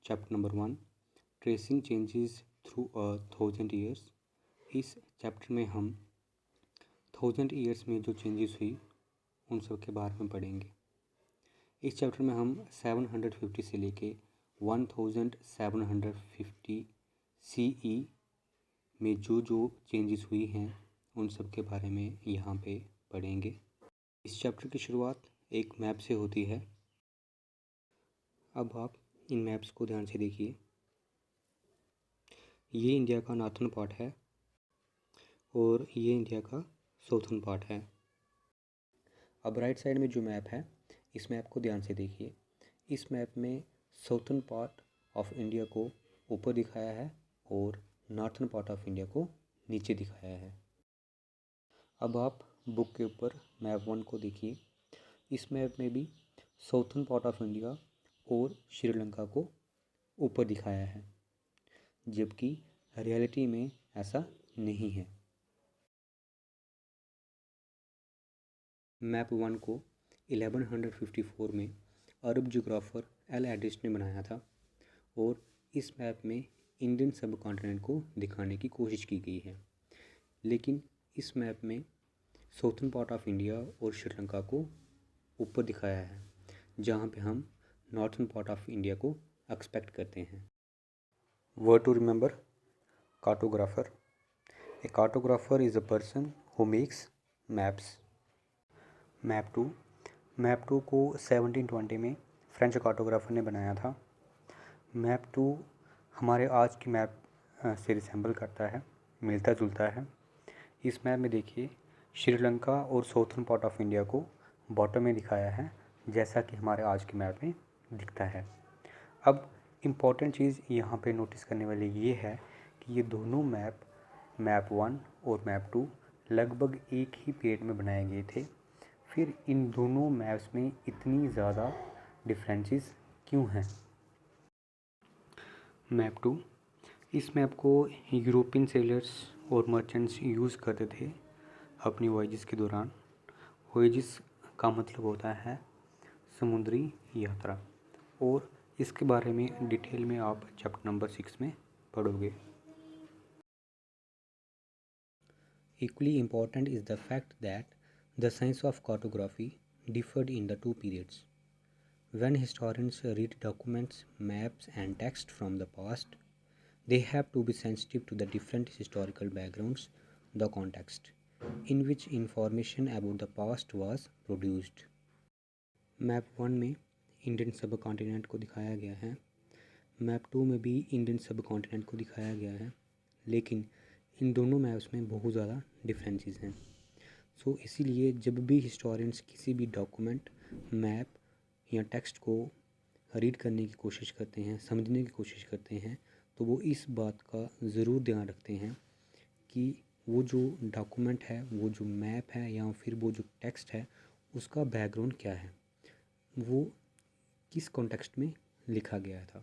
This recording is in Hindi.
Chapter number 1 tracing changes through 1000 years. इस चैप्टर में हम 1000 ईयर्स में जो चेंजेस हुई उन सब के बारे में पढ़ेंगे। इस चैप्टर में हम 750 से लेके 1750 CE में जो चेंजेस हुई हैं उन सब के बारे में यहाँ पे पढ़ेंगे। इस चैप्टर की शुरुआत एक मैप से होती है। अब आप इन मैप्स को ध्यान से देखिए। ये इंडिया का नॉर्थन पार्ट है और ये इंडिया का साउथर्न पार्ट है। अब राइट साइड में जो मैप है इस मैप को ध्यान से देखिए। इस मैप में साउथर्न पार्ट ऑफ इंडिया को ऊपर दिखाया है और नॉर्थन पार्ट ऑफ इंडिया को नीचे दिखाया है। अब आप बुक के ऊपर मैप 1 को देखिए। इस मैप में भी साउथर्न पार्ट ऑफ इंडिया और श्रीलंका को ऊपर दिखाया है, जबकि रियलिटी में ऐसा नहीं है। मैप 1 को 1154 में अरब जोग्राफर एल एड्रिस ने बनाया था और इस मैप में इंडियन सब कॉन्टिनेंट को दिखाने की कोशिश की गई है, लेकिन इस मैप में साउथर्न पार्ट ऑफ इंडिया और श्रीलंका को ऊपर दिखाया है, जहाँ पे हम नॉर्थन पार्ट ऑफ इंडिया को एक्सपेक्ट करते हैं। Word to remember: cartographer. A cartographer is a person who makes maps. Map 2 को 1720 में फ्रेंच कार्टोग्राफर ने बनाया था। मैप 2 हमारे आज की मैप से रिसेंबल करता है, मिलता जुलता है। इस मैप में देखिए श्रीलंका और साउथर्न पार्ट ऑफ इंडिया को बॉटम में दिखाया है, जैसा कि हमारे आज के मैप में दिखता है। अब इम्पॉर्टेंट चीज़ यहाँ पे नोटिस करने वाली ये है कि ये दोनों मैप 1 और मैप 2 लगभग एक ही पीरियड में बनाए गए थे। फिर इन दोनों मैप्स में इतनी ज़्यादा डिफरेंसेस क्यों हैं? मैप 2, इस मैप को यूरोपियन सेलर्स और मर्चेंट्स यूज़ करते थे अपनी वॉयजेस के दौरान। वॉयजेस का मतलब होता है समुद्री यात्रा, और इसके बारे में डिटेल में आप चैप्टर नंबर 6 में पढ़ोगे। Equally important is the fact that the science of cartography differed in the two periods. When historians read documents, maps, and text from the past, they have to be sensitive to the different historical backgrounds, the context in which information about the past was produced. Map 1 में इंडियन सब कॉन्टिनेंट को दिखाया गया है। मैप 2 में भी इंडियन सब कॉन्टिनेंट को दिखाया गया है, लेकिन इन दोनों मैप्स में बहुत ज़्यादा डिफरेंसेस हैं। सो इसीलिए जब भी हिस्टोरियंस किसी भी डॉक्यूमेंट, मैप या टेक्स्ट को रीड करने की कोशिश करते हैं, समझने की कोशिश करते हैं, तो वो इस बात का ज़रूर ध्यान रखते हैं कि वो जो डॉक्यूमेंट है, वो जो मैप है या फिर वो जो टेक्स्ट है, उसका बैकग्राउंड क्या है, वो किस कॉन्टेक्स्ट में लिखा गया था।